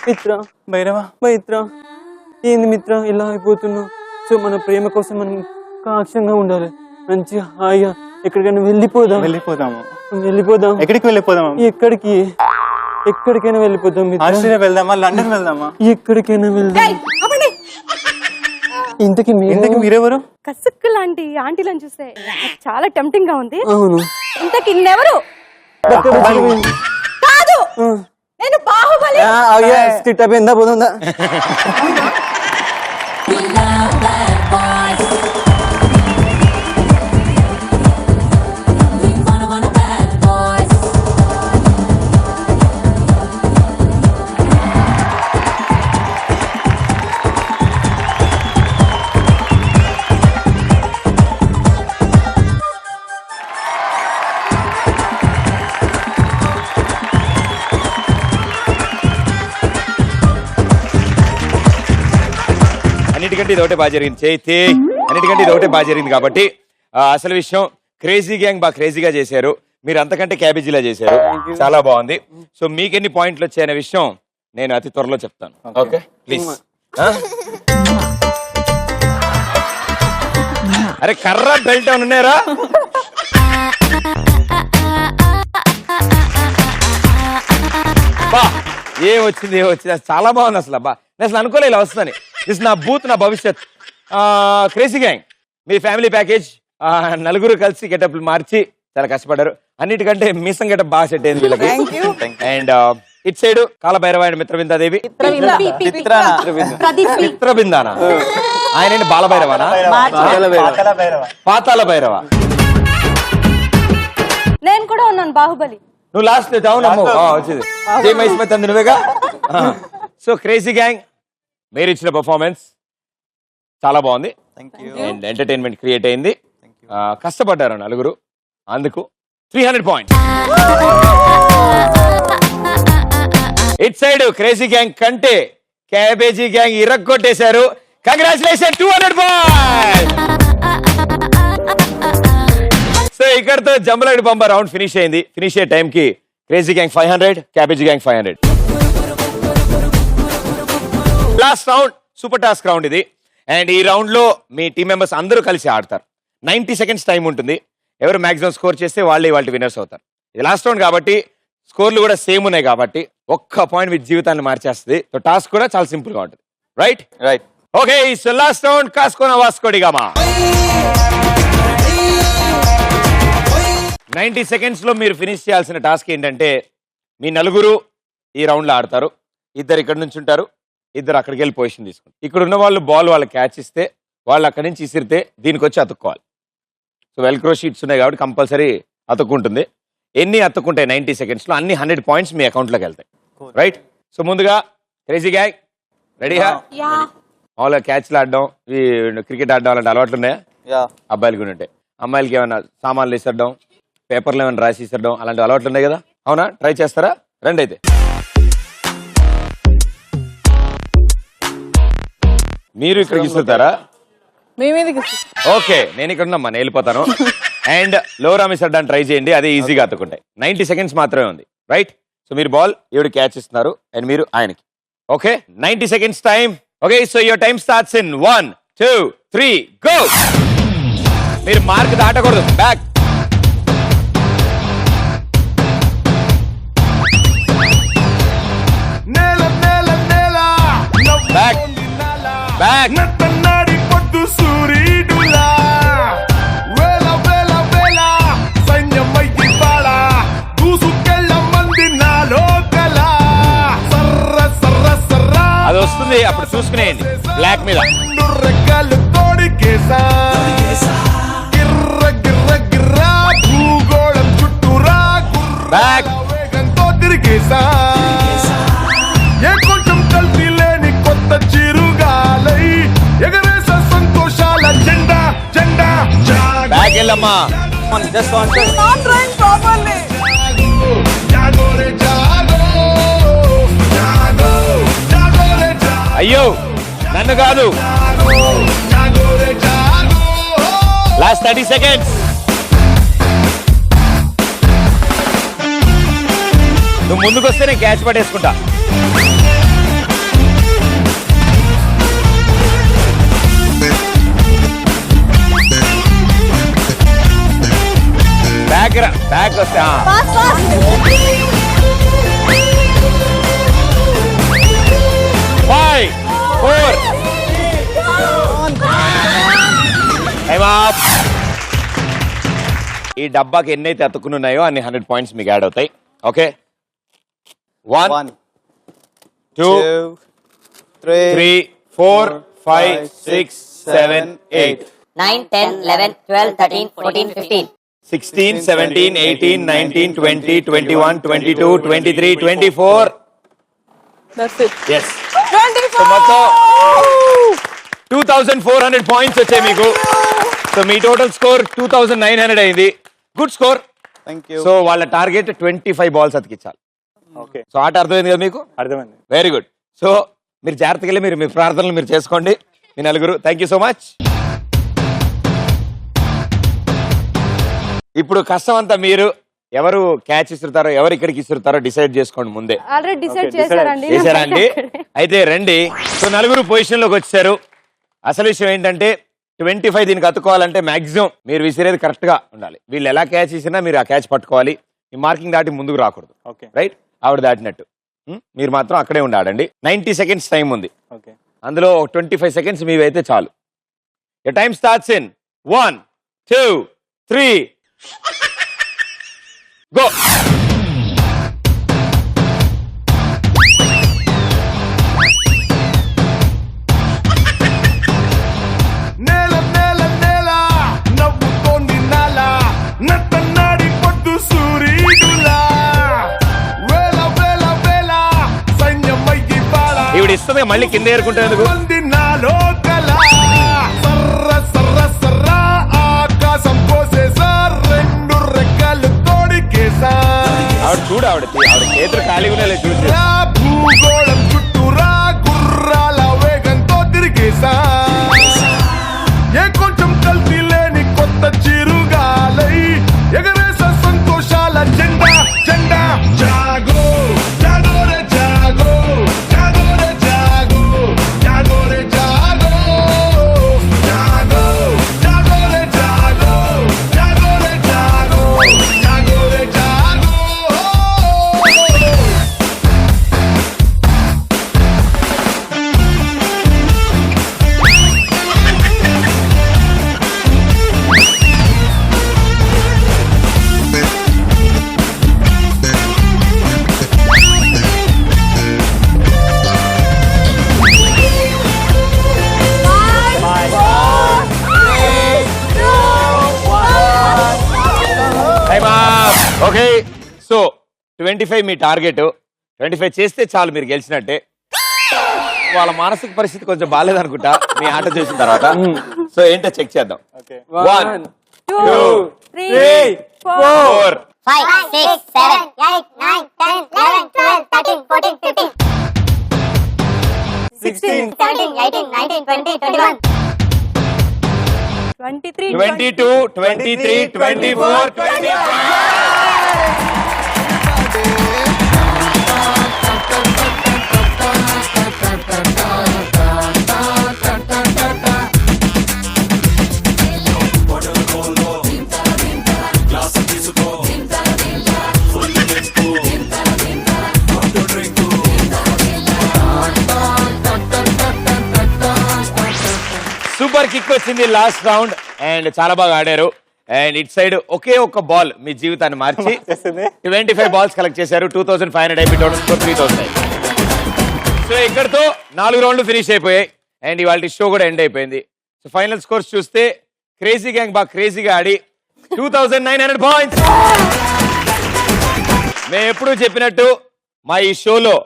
మిత్ర భైరవ మిత్ర ఏంది మిత్ర ఇలా అయిపోతున్నావు? సో మన ప్రేమ కోసం మనం కాక్షంగా ఉండాలి, మంచి హాయిగా ఎక్కడికైనా వెళ్ళిపోదాము. ఎక్కడికి వెళ్ళిపోదాం? ఎక్కడికైనా వెళ్ళిపోదాం. ఆస్ట్రేలియా వెళ్దామా, లండన్ వెళ్దామా? ఎక్కడికైనా వెళ్దాం. ఇంతకి మీరెవరు? కసుక్కు లాంటి ఆంటీలను చూస్తే నాకు చాలా టెంప్టింగ్ గా ఉంది. అవును. ఇంతకి ఇన్నెవరు? కాదు, నేను బాహుబలి. స్టిట్ అయిపోయిందా? పోతుందా? అన్నిటికంటే ఇది ఒకటే బాగా జరిగింది. అన్నిటికంటే ఇది ఒకటే బాగా జరిగింది కాబట్టి అసలు విషయం క్రేజీ గ్యాంగ్ బాగా క్రేజీగా చేశారు, మీరు అంతకంటే క్యాబేజీలా చేశారు, చాలా బాగుంది. సో మీకు ఎన్ని పాయింట్లు వచ్చాయనే విషయం నేను అతి త్వరలో చెప్తాను. Okay please. అరే కర్ర బెల్ట్ ఏమైనా ఉన్నారా? బా ఏ వచ్చింది చాలా బాగుంది అసలు. అబ్బా నేను అసలు అనుకోలే ఇలా వస్తుందని. దిస్ నా బూత్, నా భవిష్యత్. క్రేజీ గ్యాంగ్ మీ ఫ్యామిలీ ప్యాకేజ్, నలుగురు కలిసి గెటప్లు మార్చి చాలా కష్టపడ్డారు. అన్నిటికంటే మీసం గెటప్ బాగా సెట్ అయింది వీళ్ళకి. అండ్ ఇట్ సైడ్ కాలభైరవ అండ్ మిత్రబిందాదేవి. మిత్రబిందానా? ఆయన బాలభైరవనా? పాతాల భైరవ. నేను కూడా ఉన్నాను బాహుబలి. నువ్వు లాస్ట్ అవునమ్మ వచ్చింది జయమైస్మత్ అంది నువ్వేగా. సో క్రేజీ గ్యాంగ్ మీరు ఇచ్చిన పర్ఫార్మెన్స్ చాలా బాగుంది అండ్ ఎంటర్టైన్మెంట్ క్రియేట్ అయింది. కష్టపడ్డారు నలుగురు, అందుకు 300 పాయింట్స్. ఇట్ సైడ్ క్రేజీ గ్యాంగ్ కంటే క్యాబేజీ గ్యాంగ్ ఇరగ్గొట్టేశారు. Congratulation, 200 points. సో ఇక్కడతో జంబలగడ్డ బంబ రౌండ్ ఫినిష్ అయింది. ఫినిష్ అయ్యే టైం కి crazy gang 500, cabbage gang 500. Last round super task round ఇది. అండ్ ఈ రౌండ్ లో మీ టీం మెంబర్స్ అందరూ కలిసి ఆడతారు. 90 సెకండ్స్ టైం ఉంటుంది. ఎవరు మాక్సిమం స్కోర్ చేస్తే వాళ్ళే వాళ్ళ విన్నర్స్ అవుతారు. ఇది లాస్ట్ రౌండ్ కాబట్టి స్కోర్లు కూడా సేమ్ ఉన్నాయి కాబట్టి ఒక్క పాయింట్ మీ జీవితాన్ని మార్చేస్తుంది. సో టాస్క్ కూడా చాలా సింపుల్ గా ఉంటుంది. Right right okay. So last round కాసుకోనా వాస్కోడిగామా. 90 సెకండ్స్ లో మీరు ఫినిష్ చేయాల్సిన టాస్క్ ఏంటంటే మీ నలుగురు ఈ రౌండ్ లో ఆడతారు. ఇద్దరు ఇక్కడ నుంచి ఉంటారు, ఇద్దరు అక్కడికి వెళ్ళి పొజిషన్ తీసుకుంటారు. ఇక్కడ ఉన్న వాళ్ళు బాల్ వాళ్ళకి క్యాచ్ ఇస్తే వాళ్ళు అక్కడి నుంచి ఇసిరితే దీనికి వచ్చి అతుక్కోవాలి. సో వెల్క్రో షీట్స్ ఉన్నాయి కాబట్టి కంపల్సరీ అతుక్కుంటుంది. ఎన్ని అతుక్కుంటాయి 90 సెకండ్స్ లో అన్ని 100 పాయింట్స్ మీ అకౌంట్ లోకి వెళ్తాయి. రైట్. సో ముందుగా క్రేజీ గ్యాంగ్ రెడీయా? మామూలుగా క్యాచ్లు ఆడడం, క్రికెట్ ఆడడం అలాంటి అలవాట్లు ఉన్నాయా? అబ్బాయిలు కూడా ఉంటాయి. అమ్మాయిలకి ఏమైనా సామాన్లు ఇసరడం, పేపర్లు ఏమైనా రాసి ఇసరడం అలాంటి అలవాట్లు ఉన్నాయి కదా? అవునా? ట్రై చేస్తారా? రండి అయితే. మీరు ఇక్కడికి ఇస్తారా? ఓకే, నేను ఇక్కడ ఉన్నామ్మా, నేను వెళ్ళిపోతాను. అండ్ లోరా మిసర్డాన్ని ట్రై చేయండి, అదే ఈజీగా అతుకుంటాయి. 90 సెకండ్స్ మాత్రమే ఉంది. రైట్. సో మీరు బాల్ ఈవిడ క్యాచ్ ఇస్తున్నారు అండ్ మీరు ఆయనకి. Okay, 90 seconds time. Okay, so your time starts in 1 2 3 go. మీరు మార్క్ దాటకూడదు. Back back back. అది వస్తుంది అప్పుడు చూసుకునేయండి. బ్లాక్ మీద బ్యాక్. కొంచెం కల్తీ లేని కొత్త చిరుగాలై ఎగరేస సంతోషాల జెండా జెండా. బ్యాక్ వెళ్ళమ్మా. అయ్యో నన్ను కాదు. Last 30 seconds. నువ్వు ముందుకు వస్తే నేను క్యాచ్ పట్టేసుకుంటా. బ్యాక్ రా, బ్యాక్ వస్తే 5 4 టైమ్ అప్. ఈ డబ్బాకి ఎన్నైతే అతుక్కుని ఉన్నాయో అన్ని 100 పాయింట్స్ మీకు యాడ్ అవుతాయి. Okay, 1 2 3 4 5 6 7 8 9 10 11 12 13 14 15 16 17 18 19 20 21 22 23 24. That's it. Yes. 24. So మొత్తం 2400 పాయింట్స్ వచ్చాయి మీకు. సో మీ టోటల్ స్కోర్ 2900 అయింది. Good score. సో వాళ్ళ టార్గెట్ 25 బాల్స్ అతికించాలి. ఓకే, సో ఆట అర్థమైంది కదా మీకు? అర్థమైంది. Very good. సో మీరు జాగ్రత్తగా వెళ్ళి మీరు మీ ప్రార్థనలు మీరు చేసుకోండి మీ నలుగురు. Thank you so much. ఇప్పుడు కష్టం అంతా మీరు ఎవరు క్యాచ్ ఇస్తుంటారో ఎవరు ఇక్కడికి ఇస్తుంటారో డిసైడ్ చేసుకోండి ముందే. ఆల్రెడీ డిసైడ్ చేశారండి. చేశారా అండి? అయితే రండి. సో నలుగురు పొజిషన్ లోకి వచ్చారు. అసలు విషయం ఏంటంటే 25 దీనికి అతుకోవాలంటే మాక్సిమం మీరు విసిరేది కరెక్ట్ గా ఉండాలి. వీళ్ళు ఎలా క్యాచ్ ఇసినా మీరు ఆ క్యాచ్ పట్టుకోవాలి. ఈ మార్కింగ్ దాటి ముందుకు రాకూడదు. రైట్? ఆవిడ దాటినట్టు మీరు మాత్రం అక్కడే ఉండాలండి. 90 సెకండ్స్ టైం ఉంది. అందులో 25 సెకండ్స్ మీవైతే చాలు. Your time starts in 1, 2, 3. Go. నేల నేల నేల నవ్వుతోంది నాల నత్తన్నాడి పొద్దు సూర్యుడులా వేల వేల వేల సైన్యమయ్యి బాల ఈవిడ ఇస్తుంది మళ్ళీ కింద ఏరుకుంటేందుకు. మంది నాలో కల సర్ర సర్ర సర్ర ఆకాశం కోసేసా రెండు రెక్కలు తోడికేసా ఆవిడ చూడు ఆవిడ చేతులు ఖాళీగా చూసి భూగోళం చుట్టూరా గుర్రాల వేగంతో తిరిగేసా ఏ కొంచెం కల్తీ లేని కొత్త చిరుగాలై ఎగరేస సంతోషాల జెండా జెండా జాగో జాగో రే జాగో జాగో రే జాగో జాగో రే జాగో జాగో జాగో రే జాగో జాగో రే జాగో జాగో రే జాగో ఓకే. సో 25 మీ టార్గెట్. 25 చేస్తే చాలు మీరు గెలిచినట్టే. వాళ్ళ మానసిక పరిస్థితి కొంచెం బాగాలేదనుకుంటా మీ ఆట చూసిన తర్వాత. సో ఏంటో చెక్ చేద్దాం. 1, 2, 3, 4, 5, 6, 7, 8, 9, 10, 11, 12, 13, 14, 15, 16, 17, 18, 19, 20, 21. 23, 22, 23, 24, 25. సూపర్ కిక్ వచ్చింది లాస్ట్ రౌండ్ అండ్ చాలా బాగా ఆడారు. అండ్ ఇట్ సైడ్ ఒకే ఒక్క బాల్ మీ జీవితాన్ని మార్చి 25 బాల్స్ కలెక్ట్ చేశారు. 2500 అయిపోయి టోటల్ స్కోర్ 3000. సో ఇక్కడతో 4 రౌండ్లు ఫినిష్ అయిపోయాయి అండ్ ఇవాళ షో కూడా ఎండ్ అయిపోయింది. సో ఫైనల్ స్కోర్స్ చూస్తే క్రేజీ గ్యాంగ్ బాగా క్రేజీగా ఆడి 2900 పాయింట్స్. మేము ఎప్పుడూ చెప్పినట్టు మా ఈ షోలో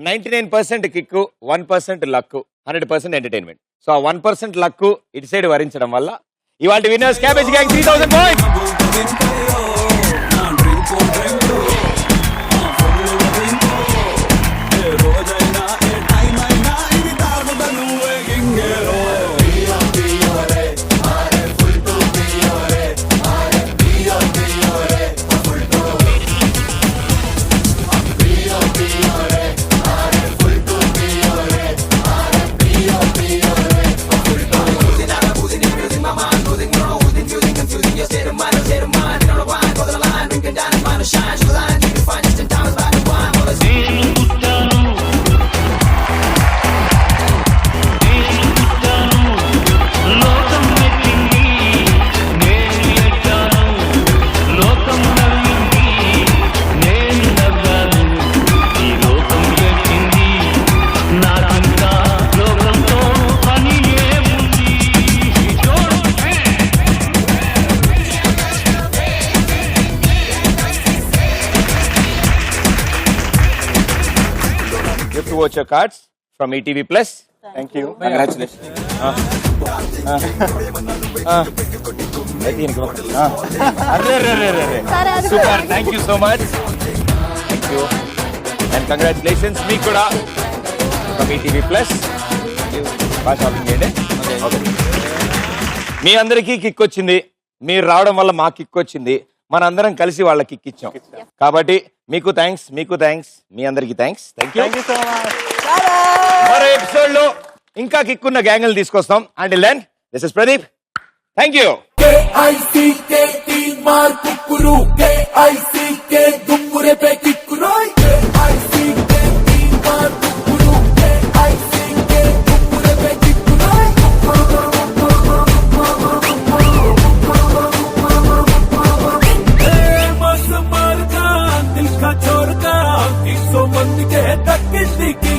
99% కిక్, 1% లక్, 100% ఎంటర్టైన్మెంట్. సో ఆ 1% లక్ ఇటు సైడ్ వరించడం వల్ల ఇవాళ winners cabbage gang 3000 points. Watch your cards from ETV Plus. Thank you. Congratulations. Super. Thank you so much. Thank you. And congratulations. Me kuda from ETV Plus. బాగా shopping చేయండి. మీ అందరికీ kick వచ్చింది. మీరు రావడం వల్ల మా కిక్ వచ్చింది. మనందరం కలిసి వాళ్ళకి కిక్కిచ్చాం. కాబట్టి మీకు థ్యాంక్స్, మీ అందరికి thanks. Thank you so much. మరో ఎపిసోడ్ లో ఇంకా కిక్కున్న గ్యాంగులు తీసుకొస్తాం. And then this is Pradeep. Thank you. चोर का 100 मंदी के तक किसी की